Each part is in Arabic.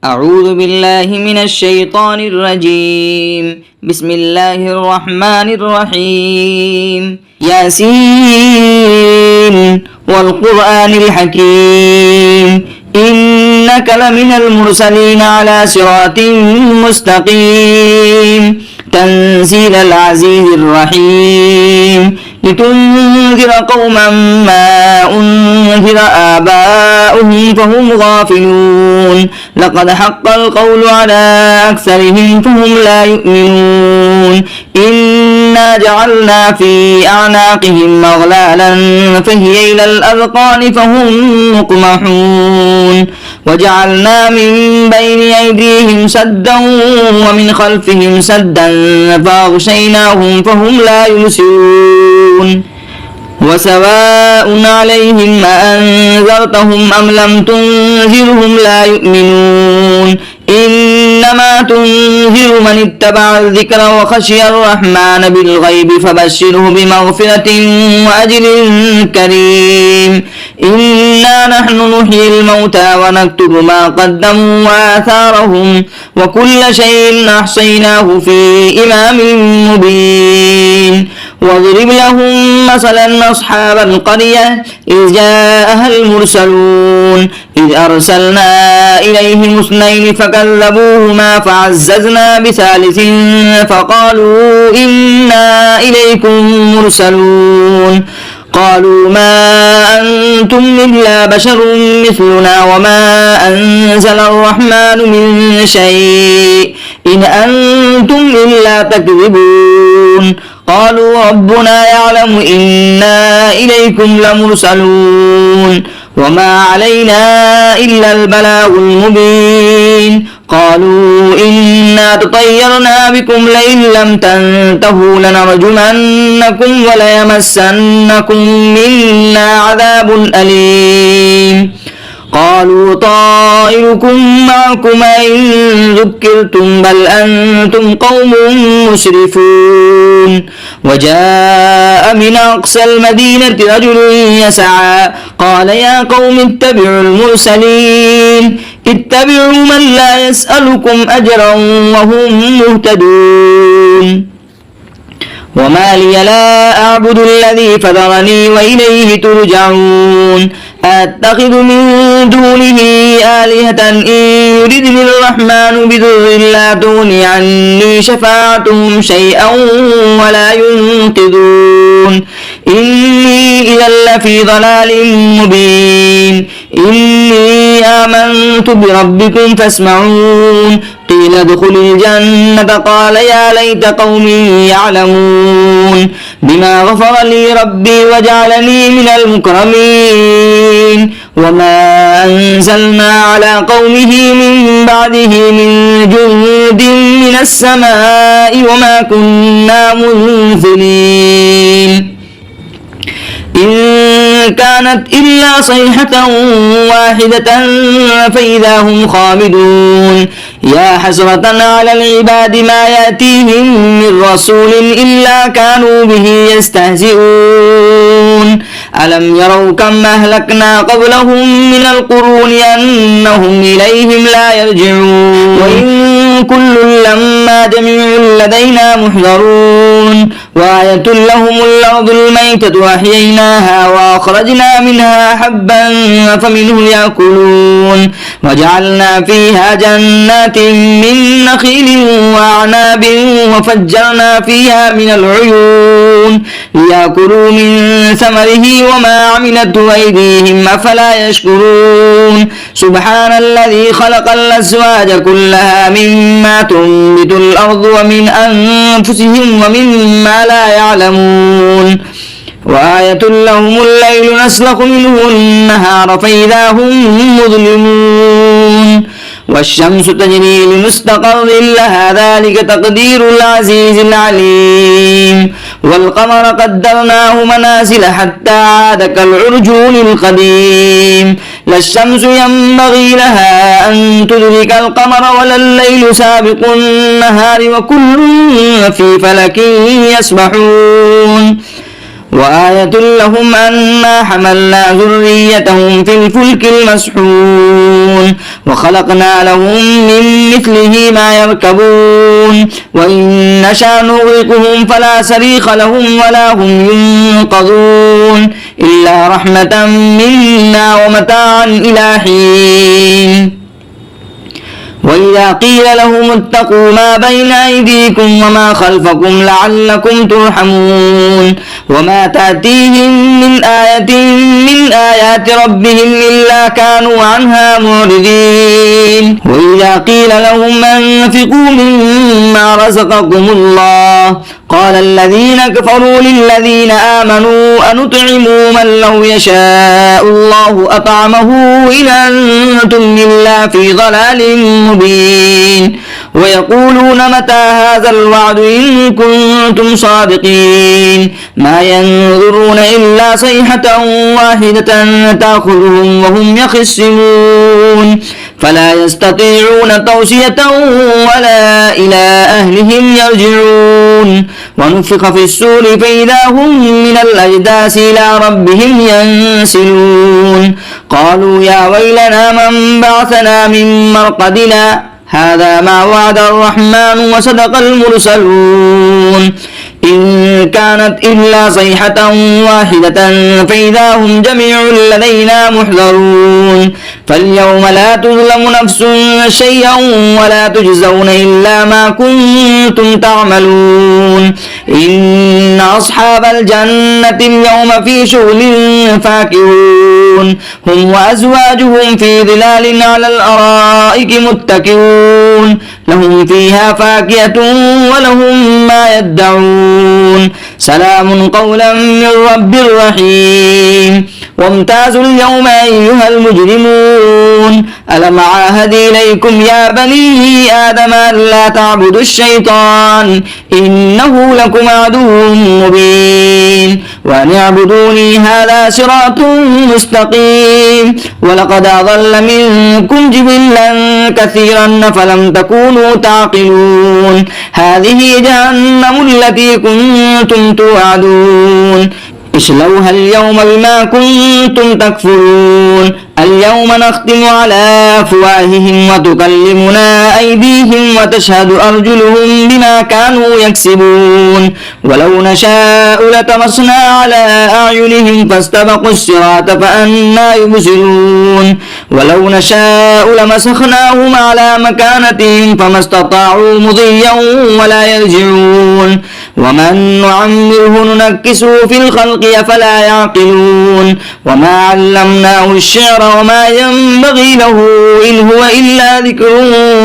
أعوذ بالله من الشيطان الرجيم. بسم الله الرحمن الرحيم. ياسين والقرآن الحكيم إنك لمن المرسلين على صراط مستقيم تنزيل العزيز الرحيم لتنذر قوما ما أنذر آباؤهم فهم غافلون لقد حق القول على أكثرهم فهم لا يؤمنون إنا جعلنا في أعناقهم أغلالا فهي إلى الأذقان فهم مقمحون وجعلنا من بين أيديهم سدا ومن خلفهم سدا فأغشيناهم فهم لا يبصرون وسواء عليهم أأنذرتهم أم لم تنذرهم لا يؤمنون إنما تنذر من اتبع الذكر وخشي الرحمن بالغيب فبشره بمغفرة وأجر كريم إنا نحن نحيي الموتى ونكتب ما قدموا وآثارهم وكل شيء أحصيناه في إمام مبين واضرب لهم مثلا أصحاب القرية إذ جاءها المرسلون إذ أرسلنا إليهم اثنين فكذبوهما فعززنا بثالث فقالوا إنا إليكم مرسلون قالوا ما أنتم إلا بشر مثلنا وما أنزل الرحمن من شيء إن أنتم إلا تكذبون قالوا ربنا يعلم إنا إليكم لمرسلون وما علينا إلا البلاغ المبين قالوا إنا تطيرنا بكم لئن لم تنتهوا لنرجمنكم وليمسنكم منا عذاب أليم قالوا طائركم معكم إن ذكرتم بل أنتم قوم مسرفون وجاء من أقصى المدينة رجل يسعى قال يا قوم اتبعوا المرسلين اتبعوا من لا يسألكم أجرا وهم مهتدون وما لي لا أعبد الذي فذرني وإليه ترجعون أتخذ من دونه آلهة إن يردني الرحمن بضر لا تغني عني شفاعتهم شيئا ولا ينقذون إني إذا لفي ضلال مبين إني آمنت بربكم فاسمعون قيل ادخل الجنة قال يا ليت قومي يعلمون بما غفر لي ربي وجعلني من المكرمين وما أنزلنا على قومه من بعده من جند من السماء وما كنا منزلين إن كانت إلا صيحة واحدة فإذا هم خامدون يا حسرة على العباد ما يأتيهم من رسول إلا كانوا به يستهزئون ألم يروا كم أهلكنا قبلهم من القرون أنهم إليهم لا يرجعون وإن كل لما جميع لدينا محضرون وآية لهم الأرض الميتة أحييناها وأخرجنا منها حبا فمنه يأكلون وجعلنا فيها جنات من نخيل وأعناب وفجرنا فيها من العيون ليأكلوا من ثمره وما عملته أيديهم أفلا يشكرون سبحان الذي خلق الأزواج كلها مما تنبت الأرض ومن أنفسهم ومما لا يعلمون وآية لهم الليل نسلخ منه النهار فإذا هم مظلمون والشمس تجري لمستقر لها ذلك تقدير العزيز العليم والقمر قدرناه منازل حتى عاد كالعرجون القديم لا الشمس ينبغي لها أن تدرك القمر ولا الليل سابق النهار وكل في فلك يسبحون وآية لهم أنا حملنا ذريتهم في الفلك المسحون وخلقنا لهم من مثله ما يركبون وإن نشأ نغرقهم فلا صريخ لهم ولا هم ينقذون إلا رحمة منا ومتاعا إلى حين وإذا قيل لهم اتقوا ما بين أيديكم وما خلفكم لعلكم ترحمون وما تأتيهم من آية من آيات ربهم إلا كانوا عنها معرضين وإذا قيل لهم أنفقوا مما رزقكم الله قال الذين كفروا للذين آمنوا أنطعم من لو يشاء الله أطعمه إن أنتم إلا في ضلال مبين ويقولون متى هذا الوعد إن كنتم صادقين ما ينظرون إلا صيحة واحدة تأخذهم وهم يخصمون فلا يستطيعون توصية ولا إلى أهلهم يرجعون ونفخ في السور فإذا هم من الأجداث إلى ربهم ينسلون قالوا يا ويلنا من بعثنا من مرقدنا هذا ما وعد الرحمن وصدق المرسلون إن كانت إلا صيحة واحدة فإذا هم جميع لدينا محضرون فاليوم لا تظلم نفس شيئا ولا تجزون إلا ما كنتم تعملون إن أصحاب الجنة اليوم في شغل فاكهون هم وأزواجهم في ظلال على الأرائك متكئون لهم فيها فاكهة ولهم ما يدعون سلام قولا من رب رحيم وامتازوا اليوم أيها المجرمون ألم عاهد إليكم يا بني آدم ألا تعبدوا الشيطان إنه لكم عدو مبين وأن اعبدوني هذا صراط مستقيم ولقد أضل منكم جبلا كثيرا فلم تكونوا تعقلون هذه جهنم التي كنتم توعدون اصلوها اليوم بما كنتم تكفرون اليوم نختم على أفواههم وتكلمنا أيديهم وتشهد أرجلهم بما كانوا يكسبون ولو نشاء لطمسنا على أعينهم فاستبقوا الصراط فأنى يبصرون ولو نشاء لمسخناهم على مكانتهم فما استطاعوا مضيا ولا يرجعون ومن نعمره ننكسه في الخلق أفلا يعقلون وما علمناه الشعر وما ينبغي له إن هو إلا ذكر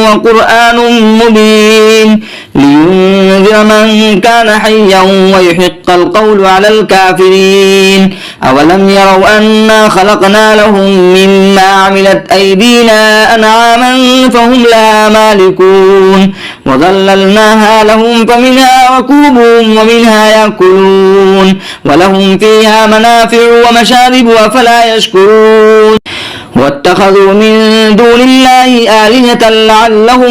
وقرآن مبين لينذر من كان حيا ويحق القول على الكافرين أولم يروا أنا خلقنا لهم مما عملت أيدينا أنعاما فهم لها مالكون وظللناها لهم فمنها ركوبهم ومنها يأكلون ولهم فيها منافع ومشارب أفلا يشكرون واتخذوا من دون الله آلهة لعلهم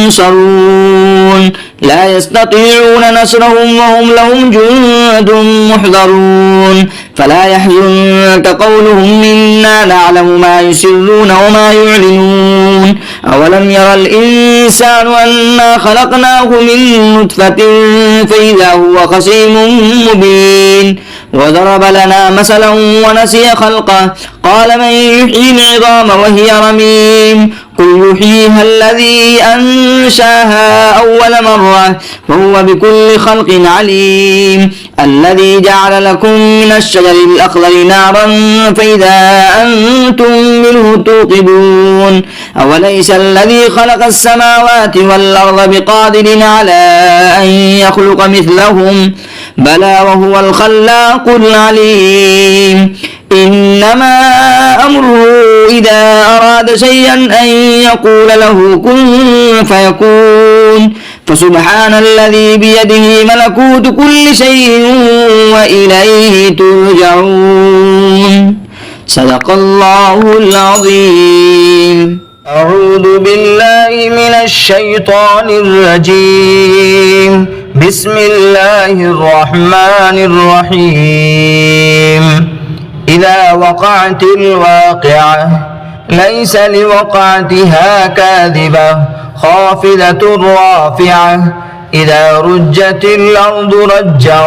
ينصرون لا يستطيعون نصرهم وهم لهم جند محضرون فلا يحزنك قولهم إنا نعلم ما يسرون وما يعلنون أولم يرى الإنسان أنا خلقناه من نطفة فإذا هو خصيم مبين وضرب لنا مثلا ونسي خلقه قال من يحيي العظام وهي رميم قل يحييها الذي أنشاها أول مرة وهو بكل خلق عليم الذي جعل لكم من الشجر الأخضر نارا فإذا أنتم منه توقدون أوليس الذي خلق السماوات والأرض بقادر على أن يخلق مثلهم بلى وهو الخلاق العليم إنما أمره إذا أراد شيئا أن يقول له كن فيكون فسبحان الذي بيده ملكوت كل شيء وإليه ترجعون صدق الله العظيم. أعوذ بالله من الشيطان الرجيم. بسم الله الرحمن الرحيم إذا وقعت الواقعة ليس لوقعتها كاذبة خافضة رافعة إذا رجت الأرض رجا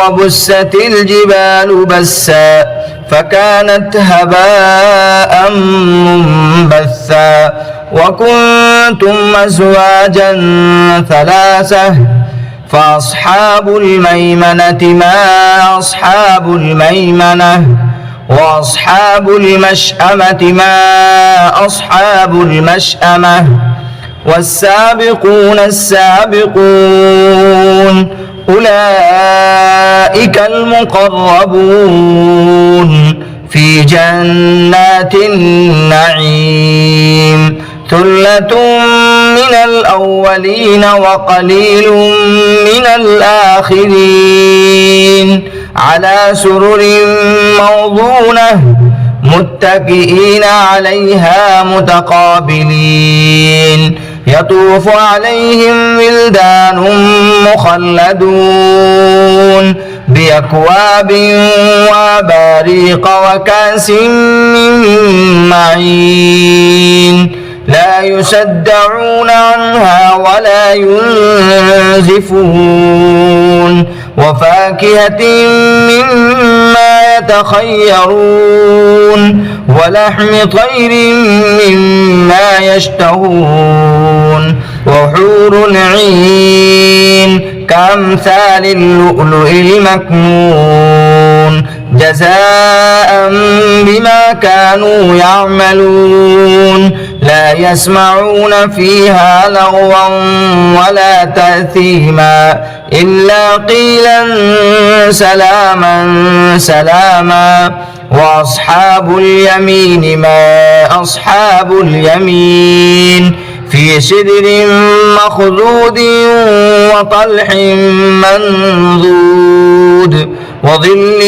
وبست الجبال بسا فكانت هباء منبثا وكنتم أزواجا ثلاثة فأصحاب الميمنة ما أصحاب الميمنة وأصحاب المشأمة ما أصحاب المشأمة والسابقون السابقون أولئك المقربون في جنات النعيم ثلة من الأولين وقليل من الآخرين على سرر موضونة متكئين عليها متقابلين يطوف عليهم ولدان مخلدون بأكواب وأباريق وكأس من معين لا يصدعون عنها ولا ينزفون وفاكهة مما يتخيرون ولحم طير مما يشتهون وحور عين كأمثال اللؤلؤ المكنون جزاء بما كانوا يعملون لا يسمعون فيها لغوا ولا تأثيما إلا قيلا سلاما سلاما وأصحاب اليمين ما أصحاب اليمين في سدر مخضود وطلح منضود وظل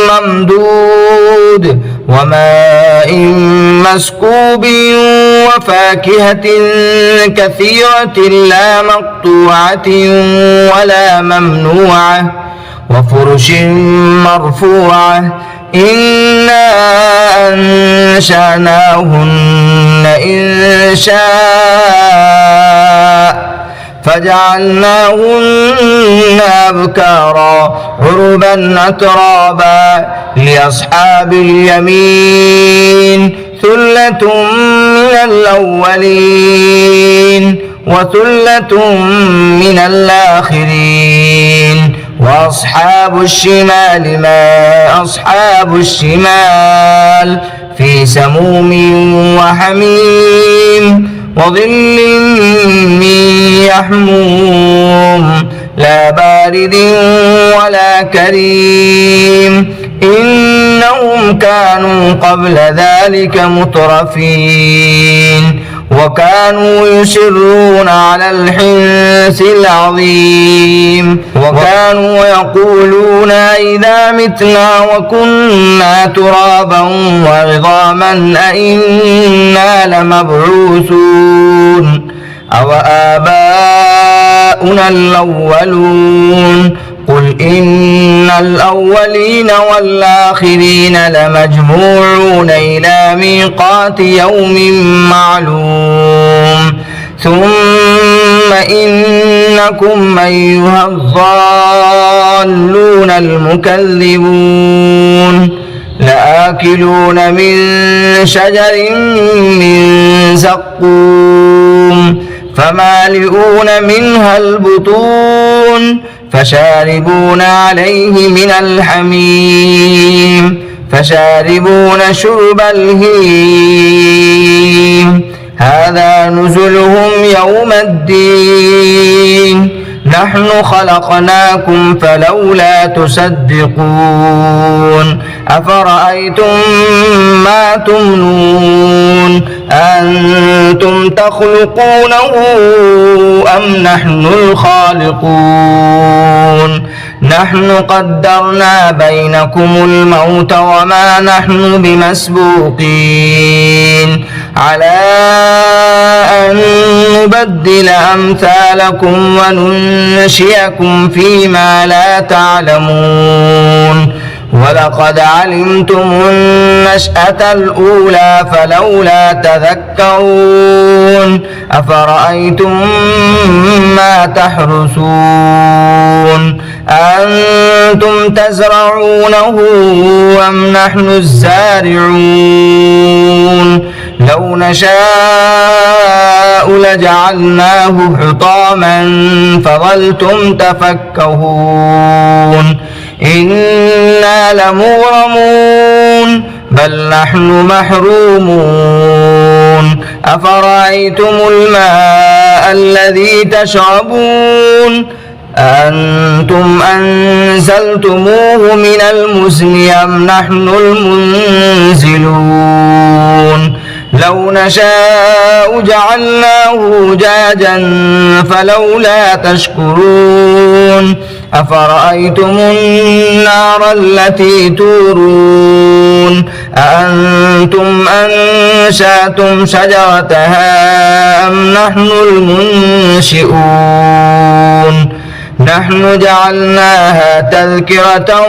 ممدود وماء مسكوب وفاكهة كثيرة لا مقطوعة ولا ممنوعة وفرش مرفوعة إنا أنشأناهن إنشاء فجعلناهن أبكارا عربا أترابا لأصحاب اليمين ثلة من الأولين وثلة من الآخرين وأصحاب الشمال ما أصحاب الشمال في سموم وحميم وظل من يحموم لا بارد ولا كريم إنهم كانوا قبل ذلك مترفين وكانوا يصرون على الحنث العظيم وكانوا يقولون إذا متنا وكنا ترابا وعظاما أئنا لمبعوثون أو آباؤنا الأولون قل إن الأولين والآخرين لمجموعون إلى ميقات يوم معلوم ثم إنكم أيها الضالون المكذبون لآكلون من شجر من زقوم فمالئون منها البطون فشاربون عليه من الحميم فشاربون شرب الهيم هذا نزلهم يوم الدين نحن خلقناكم فلولا تصدقون أفرأيتم ما تمنون أنتم تخلقونه أم نحن الخالقون نحن قدرنا بينكم الموت وما نحن بمسبوقين على أن نبدل أمثالكم وننشئكم فيما لا تعلمون ولقد علمتم النشأة الأولى فلولا تذكرون أفرأيتم ما تحرثون أنتم تزرعونه أم نحن الزارعون لو نشاء لجعلناه حطاما فظلتم تفكهون إنا لمغرمون بل نحن محرومون أفرأيتم الماء الذي تشربون أنتم أنزلتموه من المزن أم نحن المنزلون لو نشاء جعلناه أجاجا فلولا تشكرون أفرأيتم النار التي تورون أأنتم أنشأتم شجرتها أم نحن المنشئون نحن جعلناها تذكرة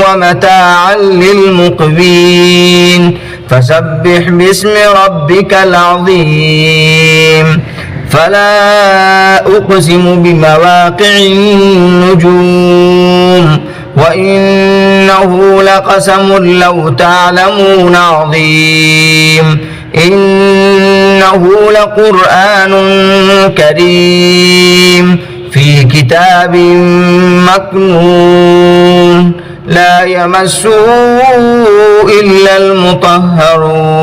ومتاعا للمقوين فسبح باسم ربك العظيم فلا أقسم بمواقع النجوم وإنه لقسم لو تعلمون عظيم إنه لقرآن كريم في كتاب مكنون لا يمسه إلا المطهرون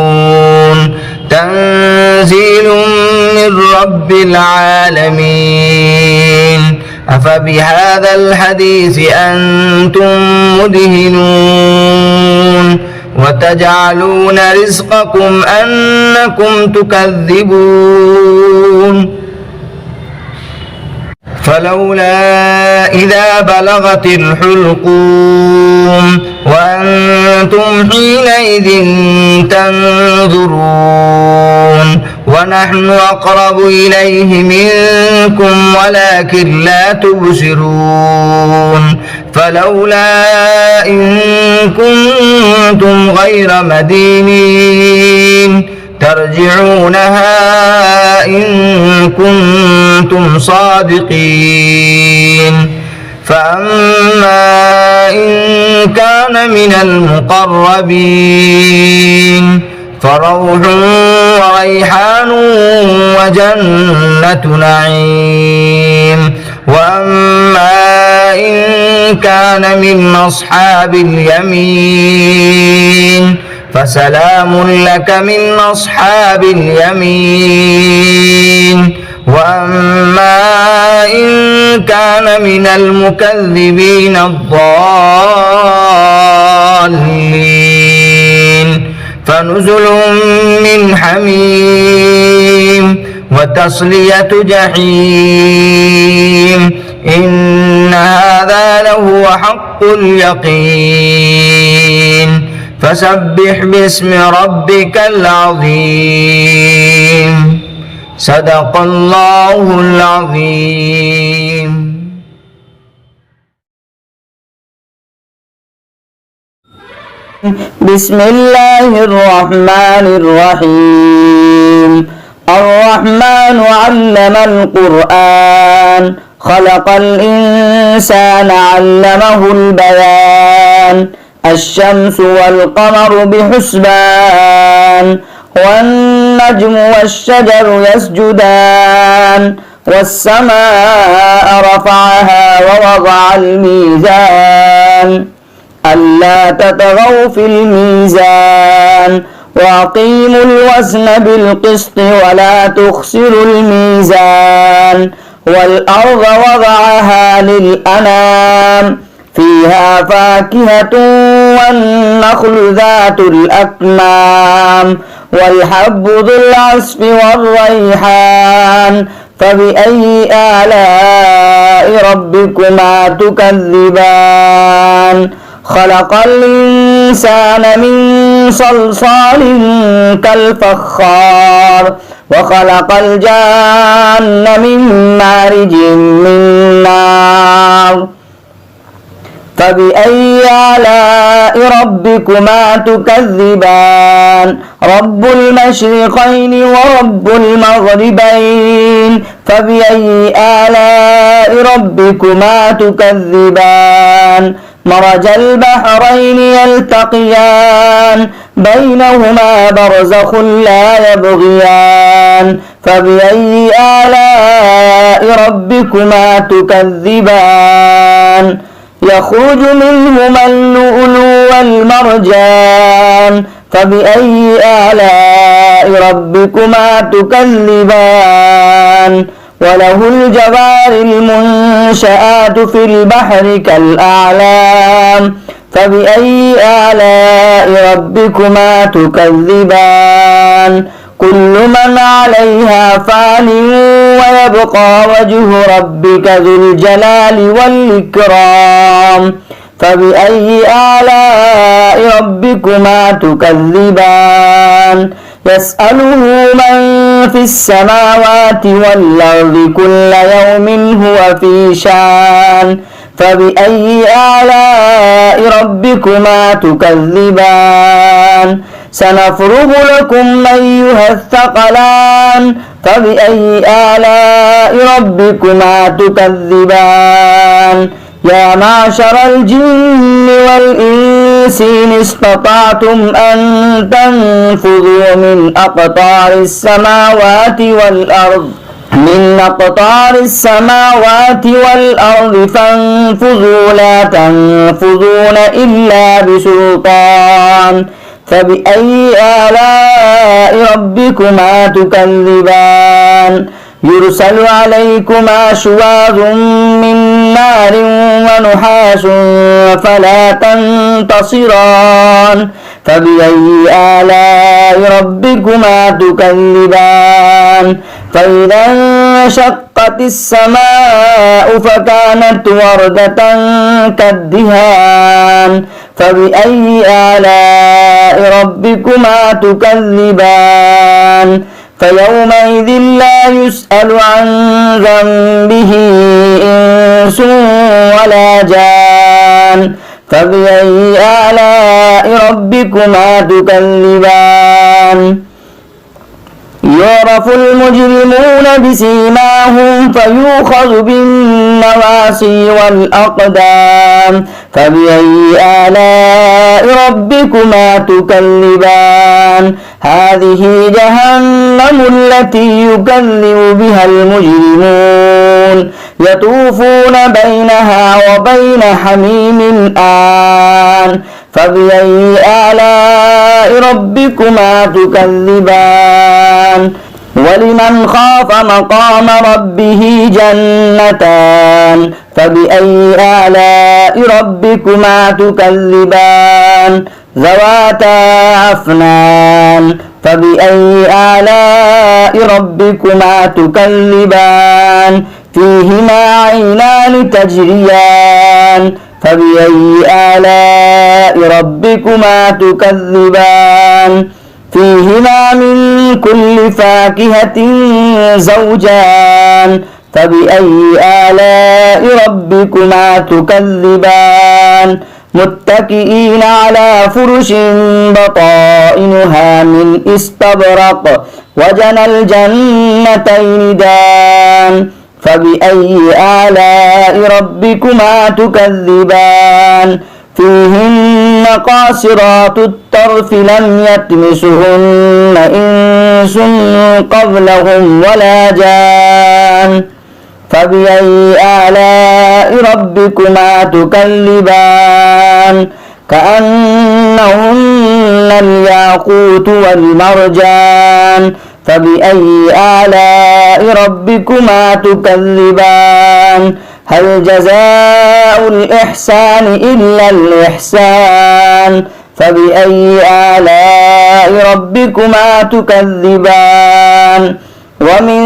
تنزيل من رب العالمين أفبهذا الحديث أنتم مدهنون وتجعلون رزقكم أنكم تكذبون فلولا إذا بلغت الحلقوم وأنتم حينئذ تنظرون ونحن أقرب إليه منكم ولكن لا تبصرون فلولا إن كنتم غير مدينين ترجعونها إن كنتم صادقين فأما إن كان من المقربين فروح وريحان وجنة نعيم وأما إن كان من أصحاب اليمين فسلام لك من أصحاب اليمين وأما إن كان من المكذبين الضالين فنزل من حميم وتصلية جحيم إن هذا لهو حق اليقين فسبح باسم ربك العظيم صدق الله العظيم. بسم الله الرحمن الرحيم الرحمن علم القرآن خلق الإنسان علمه البيان الشمس والقمر بحسبان والنجم والشجر يسجدان والسماء رفعها ووضع الميزان ألا تطغوا في الميزان وأقيموا الوزن بالقسط ولا تخسروا الميزان والأرض وضعها للأنام فيها فاكهة والنخل ذات الأكمام والحب ذو العصف والريحان فبأي آلاء ربكما تكذبان خلق الإنسان من صلصال كالفخار وخلق الجن من مارج من نار فبأي آلاء ربكما تكذبان رب المشرقين ورب المغربين فبأي آلاء ربكما تكذبان مرج البحرين يلتقيان بينهما برزخ لا يبغيان فبأي آلاء ربكما تكذبان يخرج منهما اللؤلؤ والمرجان فبأي آلاء ربكما تكذبان وله الجوار المنشآت في البحر كالأعلام فبأي آلاء ربكما تكذبان كل من عليها فان ويبقى وجه ربك ذو الجلال والإكرام فبأي آلاء ربكما تكذبان يسأله من في السماوات والأرض كل يوم هو في شان فبأي آلاء ربكما تكذبان سنفرغ لكم أيها الثقلان فبأي آلاء ربكما تكذبان يا معشر الجن والإنس إن استطعتم أن تنفذوا من أقطار السماوات والأرض فانفذوا لا تنفذون إلا بسلطان فبأي آلاء ربكما تكذبان يرسل عليكما شواظ من نار ونحاس فلا تنتصران فبأي آلاء ربكما تكذبان فإذا انشقت السماء فكانت وردة كالدهان فبأي آلاء ربكما تكذبان فيومئذ لا يسأل عن ذنبه إنس ولا جان فبأي آلاء ربكما تكذبان يعرف المجرمون بسيماهم فيؤخذ بالنواصي والأقدام فبأي آلاء ربكما تكذبان هذه جهنم التي يكذب بها المجرمون يطوفون بينها وبين حميم آن فبأي آلاء ربكما تكذبان ولمن خاف مقام ربه جنتان فبأي آلاء ربكما تكذبان ذواتا أفنان فبأي آلاء ربكما تكذبان فيهما عينان تجريان فبأي آلاء ربكما تكذبان فيهما من كل فاكهة زوجان فبأي آلاء ربكما تكذبان متكئين على فرش بطائنها من استبرق وجنى الجنتين دان فبأي آلاء ربكما تكذبان فيهن قاصرات الطرف لم يطمسهن إنس قبلهم ولا جان فبأي آلاء ربكما تكذبان كأنهن الياقوت والمرجان فبأي آلاء ربكما تكذبان هل جزاء الإحسان إلا الإحسان فبأي آلاء ربكما تكذبان ومن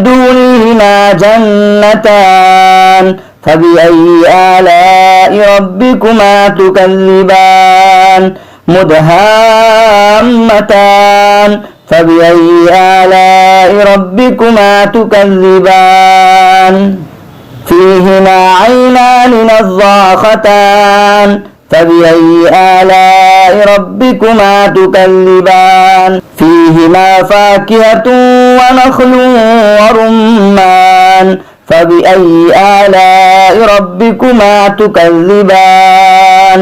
دونهما جنتان فبأي آلاء ربكما تكذبان مدهامتان فبأي آلاء ربكما تكذبان فيهما عينان نضاختان فبأي آلاء ربكما تكذبان فيهما فاكهة ونخل ورمان فبأي آلاء ربكما تكذبان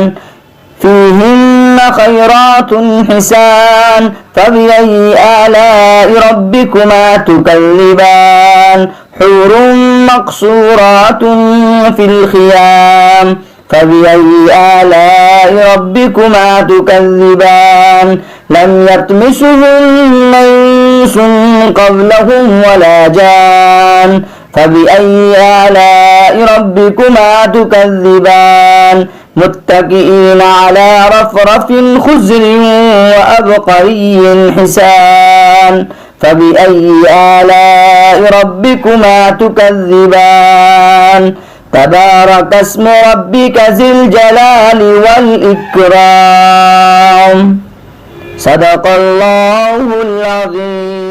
فيهن خيرات حسان فبأي آلاء ربكما تكذبان حور مقصورات في الخيام فبأي آلاء ربكما تكذبان لم يطمسهن إنس قبلهم ولا جان فبأي آلاء ربكما تكذبان متكئين على رفرف خضر وأبقري حسان فبأي آلاء ربكما تكذبان تبارك اسم ربك ذي الجلال والإكرام صدق الله العظيم.